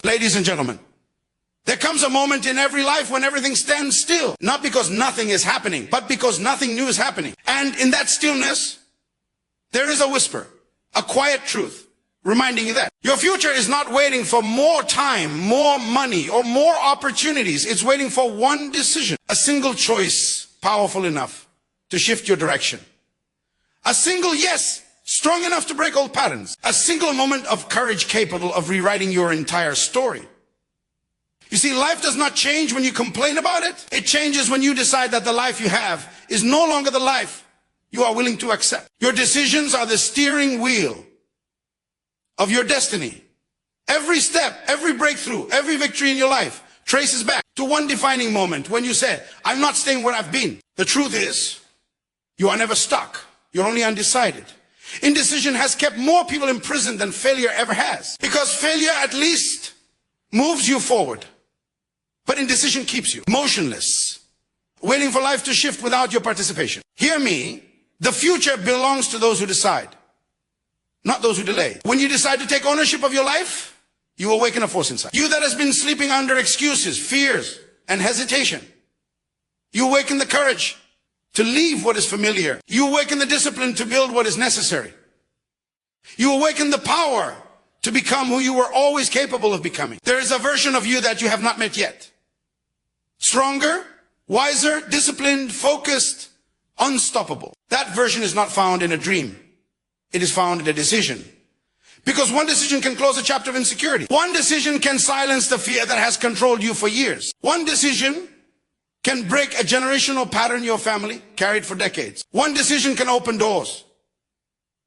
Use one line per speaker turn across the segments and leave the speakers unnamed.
Ladies and gentlemen, there comes a moment in every life when everything stands still. Not because nothing is happening, but because nothing new is happening. And in that stillness, there is a whisper, a quiet truth, reminding you that your future is not waiting for more time, more money, or more opportunities. It's waiting for one decision, a single choice powerful enough to shift your direction. A single yes, strong enough to break old patterns. A single moment of courage capable of rewriting your entire story. You see, life does not change when you complain about it. It changes when you decide that the life you have is no longer the life you are willing to accept. Your decisions are the steering wheel of your destiny. Every step, every breakthrough, every victory in your life traces back to one defining moment when you said, I'm not staying where I've been. The truth is, you are never stuck. You're only undecided. Indecision has kept more people imprisoned than failure ever has. Because failure at least moves you forward. But indecision keeps you motionless, waiting for life to shift without your participation. Hear me, the future belongs to those who decide, not those who delay. When you decide to take ownership of your life, you awaken a force inside you that has been sleeping under excuses, fears, and hesitation. You awaken the courage to leave what is familiar. You awaken the discipline to build what is necessary. You awaken the power to become who you were always capable of becoming. There is a version of you that you have not met yet. Stronger, wiser, disciplined, focused, unstoppable. That version is not found in a dream. It is found in a decision. Because one decision can close a chapter of insecurity. One decision can silence the fear that has controlled you for years. One decision can break a generational pattern in your family carried for decades. One decision can open doors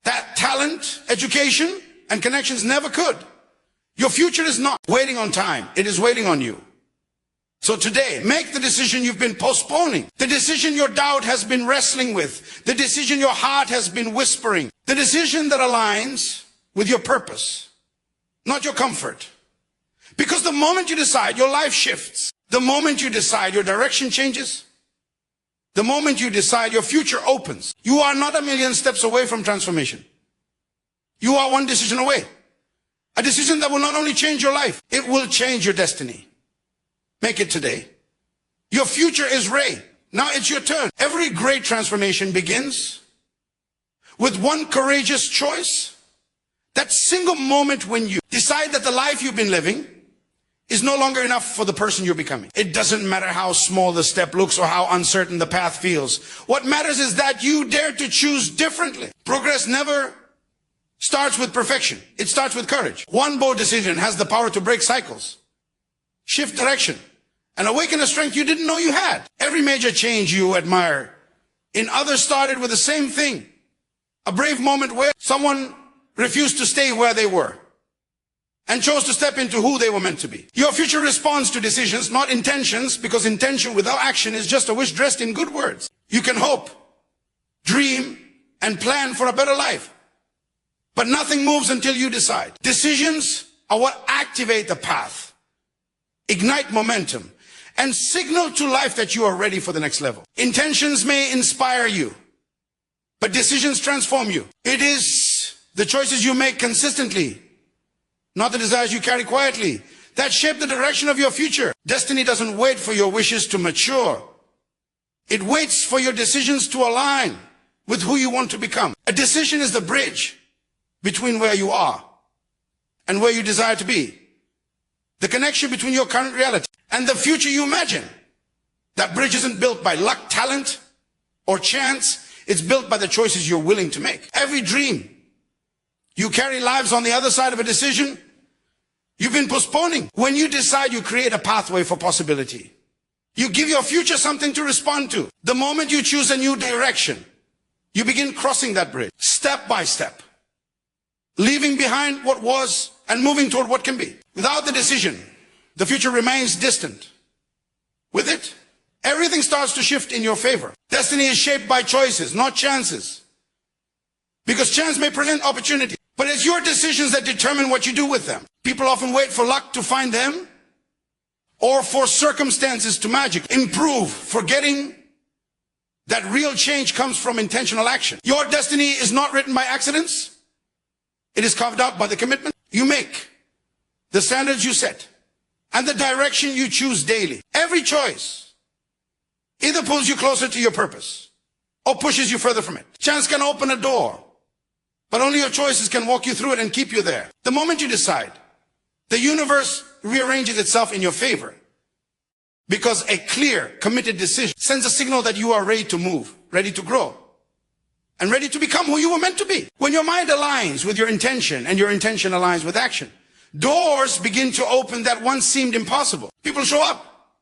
that talent, education, and connections never could. Your future is not waiting on time. It is waiting on you. So today, make the decision you've been postponing. The decision your doubt has been wrestling with. The decision your heart has been whispering. The decision that aligns with your purpose, not your comfort. Because the moment you decide, your life shifts. The moment you decide, your direction changes. The moment you decide, your future opens. You are not a million steps away from transformation. You are one decision away. A decision that will not only change your life, it will change your destiny. Make it today. Your future is Ray. Now it's your turn. Every great transformation begins with one courageous choice. That single moment when you decide that the life you've been living is no longer enough for the person you're becoming. It doesn't matter how small the step looks or how uncertain the path feels. What matters is that you dare to choose differently. Progress never starts with perfection. It starts with courage. One bold decision has the power to break cycles, shift direction, and awaken a strength you didn't know you had. Every major change you admire in others started with the same thing. A brave moment where someone refused to stay where they were and chose to step into who they were meant to be. Your future responds to decisions, not intentions, because intention without action is just a wish dressed in good words. You can hope, dream, and plan for a better life, but nothing moves until you decide. Decisions are what activate the path, ignite momentum, and signal to life that you are ready for the next level. Intentions may inspire you, but decisions transform you. It is the choices you make consistently, not the desires you carry quietly, that shape the direction of your future. Destiny doesn't wait for your wishes to mature. It waits for your decisions to align with who you want to become. A decision is the bridge between where you are and where you desire to be. The connection between your current reality and the future you imagine. That bridge isn't built by luck, talent, or chance. It's built by the choices you're willing to make. Every dream you carry lives on the other side of a decision you've been postponing. When you decide, you create a pathway for possibility. You give your future something to respond to. The moment you choose a new direction, you begin crossing that bridge, step by step, leaving behind what was and moving toward what can be. Without the decision, the future remains distant. With it, everything starts to shift in your favor. Destiny is shaped by choices, not chances. Because chance may present opportunity, but it's your decisions that determine what you do with them. People often wait for luck to find them or for circumstances to magic improve, forgetting that real change comes from intentional action. Your destiny is not written by accidents. It is carved out by the commitment you make, the standards you set, and the direction you choose daily. Every choice either pulls you closer to your purpose or pushes you further from it. Chance can open a door, but only your choices can walk you through it and keep you there. The moment you decide, the universe rearranges itself in your favor, because a clear, committed decision sends a signal that you are ready to move, ready to grow, and ready to become who you were meant to be. When your mind aligns with your intention and your intention aligns with action, doors begin to open that once seemed impossible. People show up,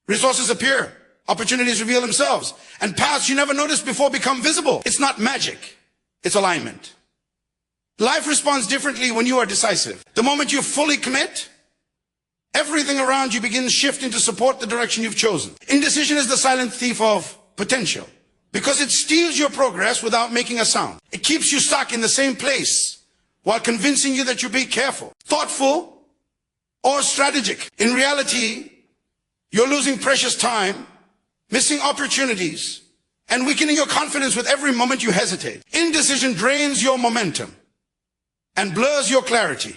resources appear, opportunities reveal themselves, and paths you never noticed before become visible. It's not magic, it's alignment. Life responds differently when you are decisive. The moment you fully commit, everything around you begins shifting to support the direction you've chosen. Indecision is the silent thief of potential, because it steals your progress without making a sound. It keeps you stuck in the same place while convincing you that you be careful, thoughtful, or strategic. In reality, you're losing precious time, missing opportunities, and weakening your confidence with every moment you hesitate. Indecision drains your momentum and blurs your clarity,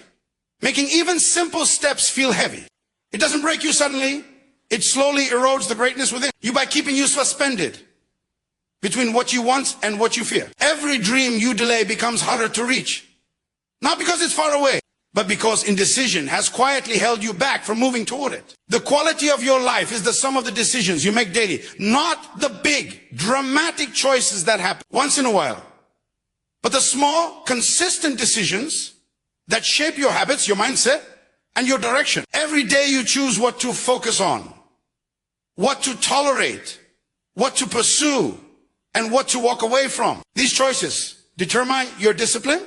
making even simple steps feel heavy. It doesn't break you suddenly. It slowly erodes the greatness within you by keeping you suspended between what you want and what you fear. Every dream you delay becomes harder to reach, not because it's far away, but because indecision has quietly held you back from moving toward it. The quality of your life is the sum of the decisions you make daily, not the big, dramatic choices that happen once in a while, but the small, consistent decisions that shape your habits, your mindset, and your direction. Every day you choose what to focus on, what to tolerate, what to pursue, and what to walk away from. These choices determine your discipline,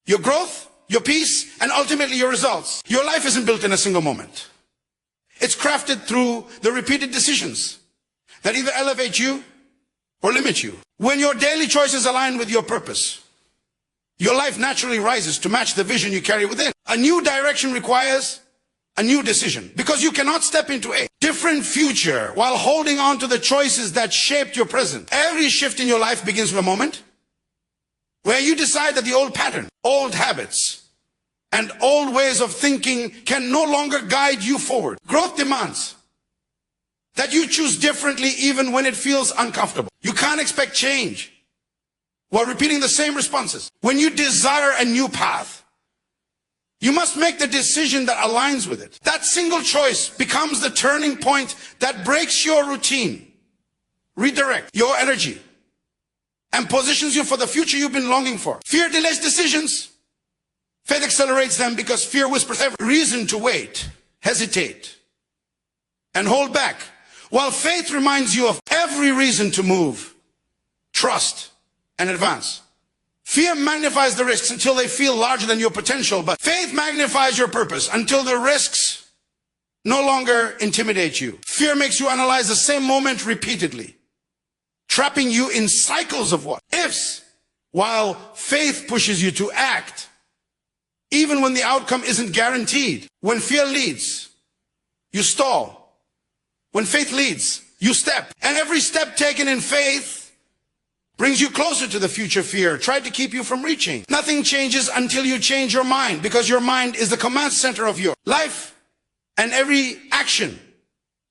your growth, your peace, and ultimately your results. Your life isn't built in a single moment. It's crafted through the repeated decisions that either elevate you or limit you. When your daily choices align with your purpose, your life naturally rises to match the vision you carry within. A new direction requires a new decision, because you cannot step into a different future while holding on to the choices that shaped your present. Every shift in your life begins with a moment where you decide that the old pattern, old habits, and old ways of thinking can no longer guide you forward. Growth demands that you choose differently even when it feels uncomfortable. You can't expect change while repeating the same responses. When you desire a new path, you must make the decision that aligns with it. That single choice becomes the turning point that breaks your routine, redirects your energy, and positions you for the future you've been longing for. Fear delays decisions. Faith accelerates them, because fear whispers every reason to wait, hesitate, and hold back, while faith reminds you of every reason to move, trust, and advance. Fear magnifies the risks until they feel larger than your potential, but faith magnifies your purpose until the risks no longer intimidate you. Fear makes you analyze the same moment repeatedly, trapping you in cycles of what ifs, while faith pushes you to act, even when the outcome isn't guaranteed. When fear leads, you stall. When faith leads, you step. And every step taken in faith brings you closer to the future fear tried to keep you from reaching. Nothing changes until you change your mind, because your mind is the command center of your life, and every action,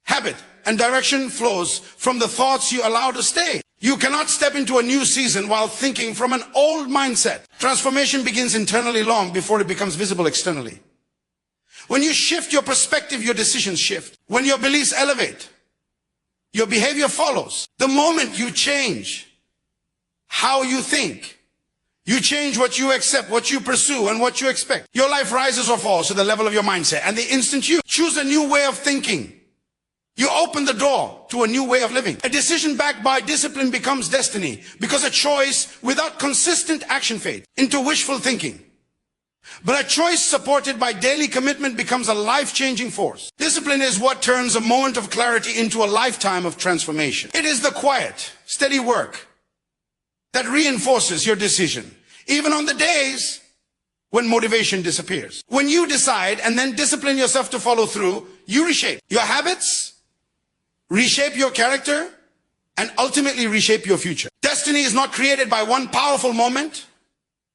habit, and direction flows from the thoughts you allow to stay. You cannot step into a new season while thinking from an old mindset. Transformation begins internally long before it becomes visible externally. When you shift your perspective, your decisions shift. When your beliefs elevate, your behavior follows. The moment you change how you think, you change what you accept, what you pursue, and what you expect. Your life rises or falls to the level of your mindset. And the instant you choose a new way of thinking, you open the door to a new way of living. A decision backed by discipline becomes destiny, because a choice without consistent action fades into wishful thinking. But a choice supported by daily commitment becomes a life-changing force. Discipline is what turns a moment of clarity into a lifetime of transformation. It is the quiet, steady work that reinforces your decision, even on the days when motivation disappears. When you decide and then discipline yourself to follow through, you reshape your habits, reshape your character, and ultimately reshape your future. Destiny is not created by one powerful moment,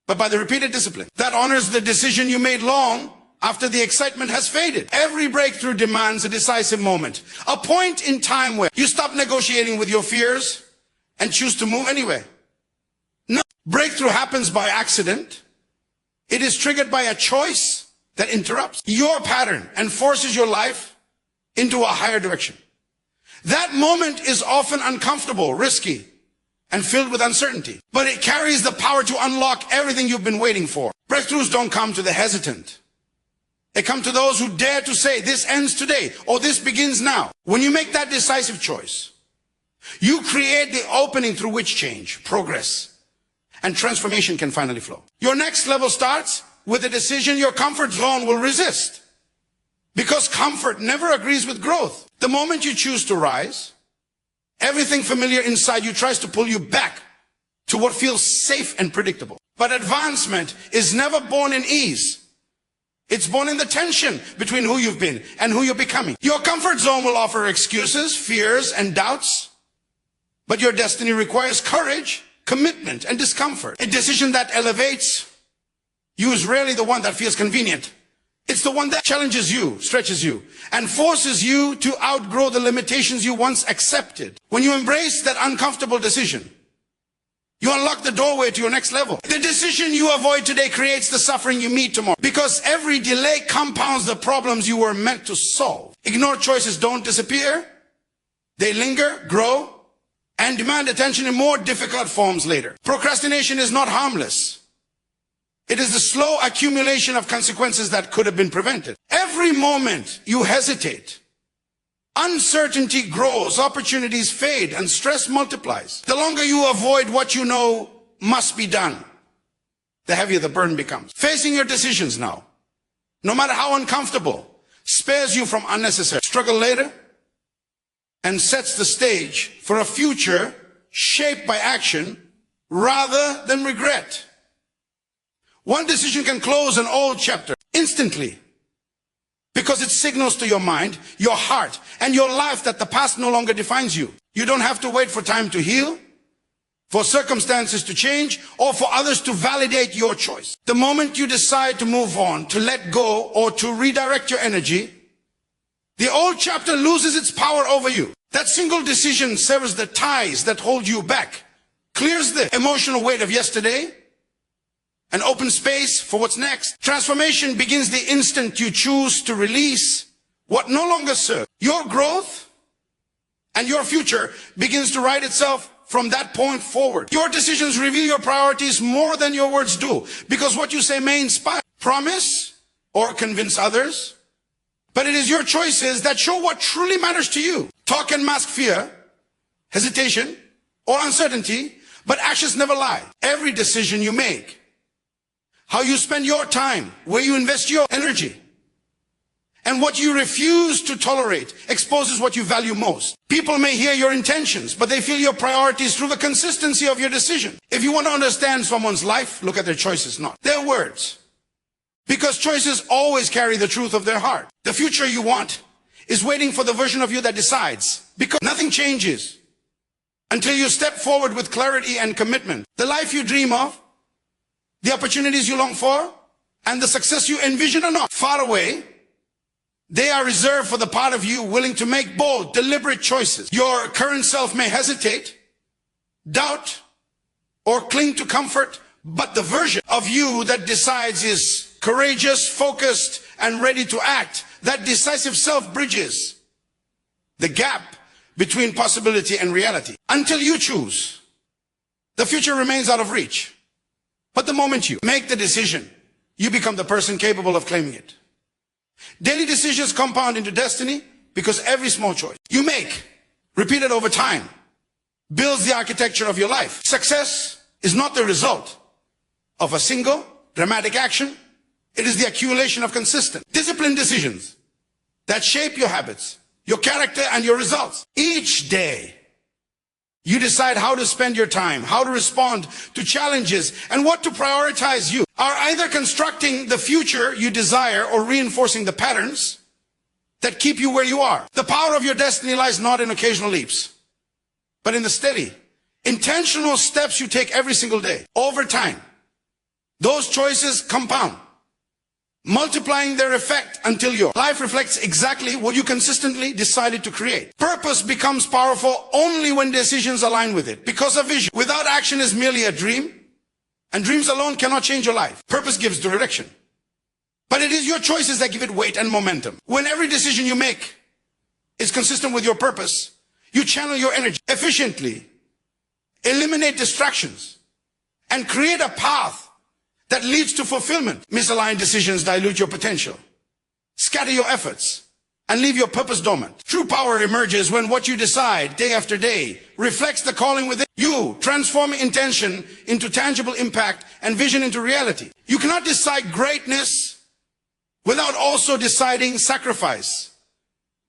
but by the repeated discipline that honors the decision you made long after the excitement has faded. Every breakthrough demands a decisive moment, a point in time where you stop negotiating with your fears and choose to move anyway. No breakthrough happens by accident. It is triggered by a choice that interrupts your pattern and forces your life into a higher direction. That moment is often uncomfortable, risky, and filled with uncertainty, but it carries the power to unlock everything you've been waiting for. Breakthroughs don't come to the hesitant. They come to those who dare to say, this ends today, or this begins now. When you make that decisive choice, you create the opening through which change, progress, and transformation can finally flow. Your next level starts with a decision your comfort zone will resist. Because comfort never agrees with growth. The moment you choose to rise, everything familiar inside you tries to pull you back to what feels safe and predictable. But advancement is never born in ease. It's born in the tension between who you've been and who you're becoming. Your comfort zone will offer excuses, fears, and doubts. But your destiny requires courage, commitment, and discomfort. A decision that elevates you is rarely the one that feels convenient. It's the one that challenges you, stretches you, and forces you to outgrow the limitations you once accepted. When you embrace that uncomfortable decision, you unlock the doorway to your next level. The decision you avoid today creates the suffering you meet tomorrow. Because every delay compounds the problems you were meant to solve. Ignored choices don't disappear. They linger, grow, and demand attention in more difficult forms later. Procrastination is not harmless. It is the slow accumulation of consequences that could have been prevented. Every moment you hesitate, uncertainty grows, opportunities fade, and stress multiplies. The longer you avoid what you know must be done, the heavier the burden becomes. Facing your decisions now, no matter how uncomfortable, spares you from unnecessary struggle later and sets the stage for a future shaped by action rather than regret. One decision can close an old chapter instantly because it signals to your mind, your heart, and your life that the past no longer defines you. You don't have to wait for time to heal, for circumstances to change, or for others to validate your choice. The moment you decide to move on, to let go, or to redirect your energy, the old chapter loses its power over you. That single decision severs the ties that hold you back, clears the emotional weight of yesterday, and open space for what's next. Transformation begins the instant you choose to release what no longer serves. Your growth and your future begins to write itself from that point forward. Your decisions reveal your priorities more than your words do, because what you say may inspire, promise, or convince others. But it is your choices that show what truly matters to you. Talk can mask fear, hesitation, or uncertainty, but actions never lie. Every decision you make, how you spend your time, where you invest your energy, and what you refuse to tolerate exposes what you value most. People may hear your intentions, but they feel your priorities through the consistency of your decision. If you want to understand someone's life, look at their choices, not their words. Because choices always carry the truth of their heart. The future you want is waiting for the version of you that decides. Because nothing changes until you step forward with clarity and commitment. The life you dream of, the opportunities you long for, and the success you envision are not far away. They are reserved for the part of you willing to make bold, deliberate choices. Your current self may hesitate, doubt, or cling to comfort, but the version of you that decides is courageous, focused, and ready to act. That decisive self bridges the gap between possibility and reality. Until you choose, the future remains out of reach. But the moment you make the decision, you become the person capable of claiming it. Daily decisions compound into destiny because every small choice you make, repeated over time, builds the architecture of your life. Success is not the result of a single dramatic action. It is the accumulation of consistent, disciplined decisions that shape your habits, your character, and your results. Each day, you decide how to spend your time, how to respond to challenges, and what to prioritize. You are either constructing the future you desire or reinforcing the patterns that keep you where you are. The power of your destiny lies not in occasional leaps, but in the steady, intentional steps you take every single day. Over time, those choices compound, multiplying their effect until your life reflects exactly what you consistently decided to create. Purpose becomes powerful only when decisions align with it, because a vision without action is merely a dream, and dreams alone cannot change your life. Purpose gives direction, but it is your choices that give it weight and momentum. When every decision you make is consistent with your purpose, you channel your energy efficiently, eliminate distractions, and create a path that leads to fulfillment. Misaligned decisions dilute your potential, scatter your efforts, and leave your purpose dormant. True power emerges when what you decide day after day reflects the calling within you, transforming intention into tangible impact and vision into reality. You cannot decide greatness without also deciding sacrifice,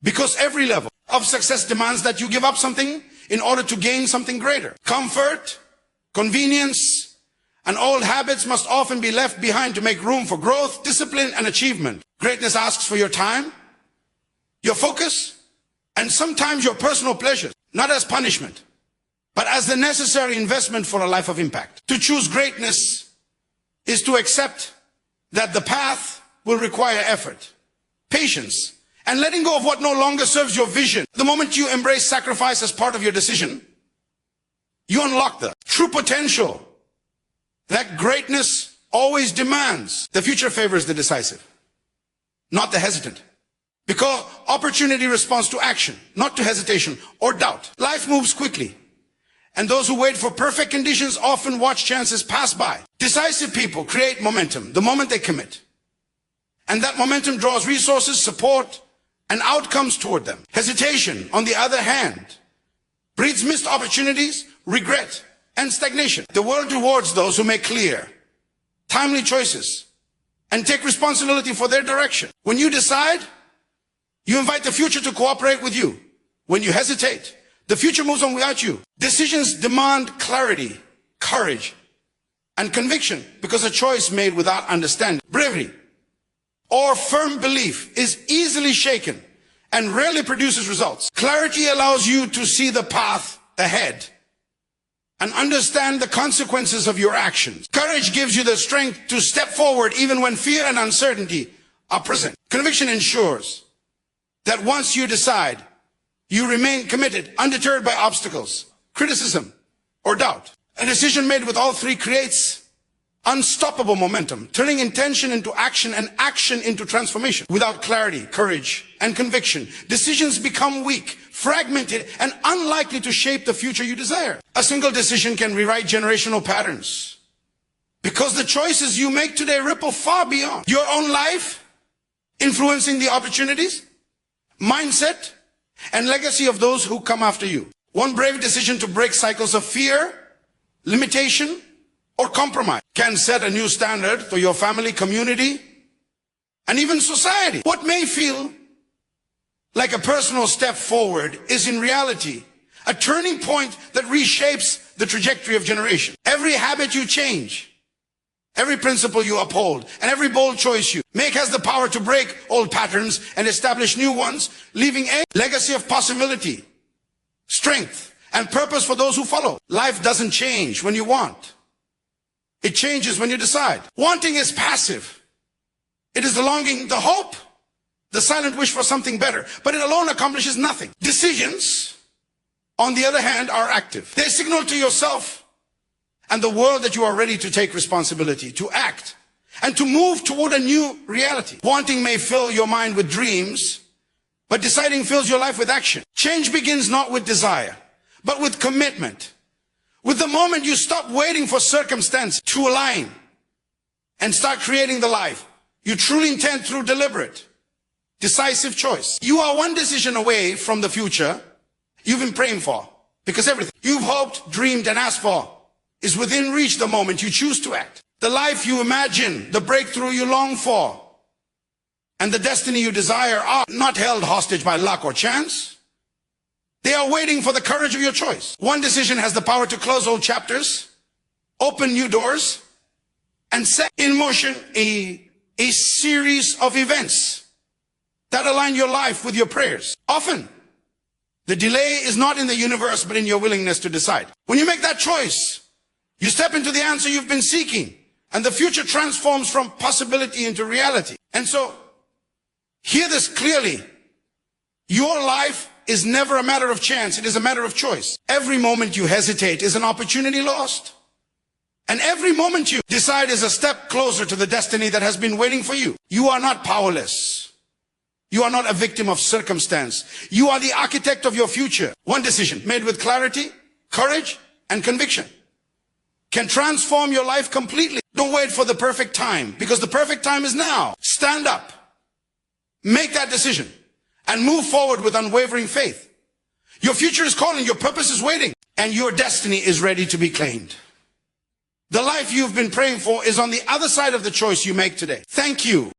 because every level of success demands that you give up something in order to gain something greater. Comfort, convenience, and old habits must often be left behind to make room for growth, discipline, and achievement. Greatness asks for your time, your focus, and sometimes your personal pleasures, not as punishment, but as the necessary investment for a life of impact. To choose greatness is to accept that the path will require effort, patience, and letting go of what no longer serves your vision. The moment you embrace sacrifice as part of your decision, you unlock the true potential that greatness always demands. The future favors the decisive, not the hesitant, because opportunity responds to action, not to hesitation or doubt. Life moves quickly, and those who wait for perfect conditions often watch chances pass by. Decisive people create momentum the moment they commit, and that momentum draws resources, support, and outcomes toward them. Hesitation, on the other hand, breeds missed opportunities, regret, and stagnation. The world rewards those who make clear, timely choices and take responsibility for their direction. When you decide, you invite the future to cooperate with you. When you hesitate, the future moves on without you. Decisions demand clarity, courage, and conviction, because a choice made without understanding, bravery, or firm belief is easily shaken and rarely produces results. Clarity allows you to see the path ahead and understand the consequences of your actions. Courage gives you the strength to step forward even when fear and uncertainty are present. Conviction ensures that once you decide, you remain committed, undeterred by obstacles, criticism, or doubt. A decision made with all three creates unstoppable momentum, turning intention into action and action into transformation. Without clarity, courage, and conviction, decisions become weak, fragmented, and unlikely to shape the future you desire. A single decision can rewrite generational patterns, because the choices you make today ripple far beyond your own life, influencing the opportunities, mindset, and legacy of those who come after you. One brave decision to break cycles of fear, limitation, or compromise can set a new standard for your family, community, and even society. What may feel like a personal step forward is in reality a turning point that reshapes the trajectory of generations. Every habit you change, every principle you uphold, and every bold choice you make has the power to break old patterns and establish new ones, leaving a legacy of possibility, strength, and purpose for those who follow. Life doesn't change when you want. It changes when you decide. Wanting is passive. It is the longing, the hope, the silent wish for something better, but it alone accomplishes nothing. Decisions, on the other hand, are active. They signal to yourself and the world that you are ready to take responsibility, to act, and to move toward a new reality. Wanting may fill your mind with dreams, but deciding fills your life with action. Change begins not with desire, but with commitment. With the moment you stop waiting for circumstance to align and start creating the life you truly intend through deliberate, decisive choice. You are one decision away from the future you've been praying for, because everything you've hoped, dreamed, and asked for is within reach the moment you choose to act. The life you imagine, the breakthrough you long for, and the destiny you desire are not held hostage by luck or chance. They are waiting for the courage of your choice. One decision has the power to close old chapters, open new doors, and set in motion a series of events that align your life with your prayers. Often, the delay is not in the universe, but in your willingness to decide. When you make that choice, you step into the answer you've been seeking, and the future transforms from possibility into reality. And so, hear this clearly. Your life is never a matter of chance. It is a matter of choice. Every moment you hesitate is an opportunity lost. And every moment you decide is a step closer to the destiny that has been waiting for you. You are not powerless. You are not a victim of circumstance. You are the architect of your future. One decision made with clarity, courage, and conviction can transform your life completely. Don't wait for the perfect time, because the perfect time is now. Stand up, make that decision, and move forward with unwavering faith. Your future is calling, your purpose is waiting, and your destiny is ready to be claimed. The life you've been praying for is on the other side of the choice you make today. Thank you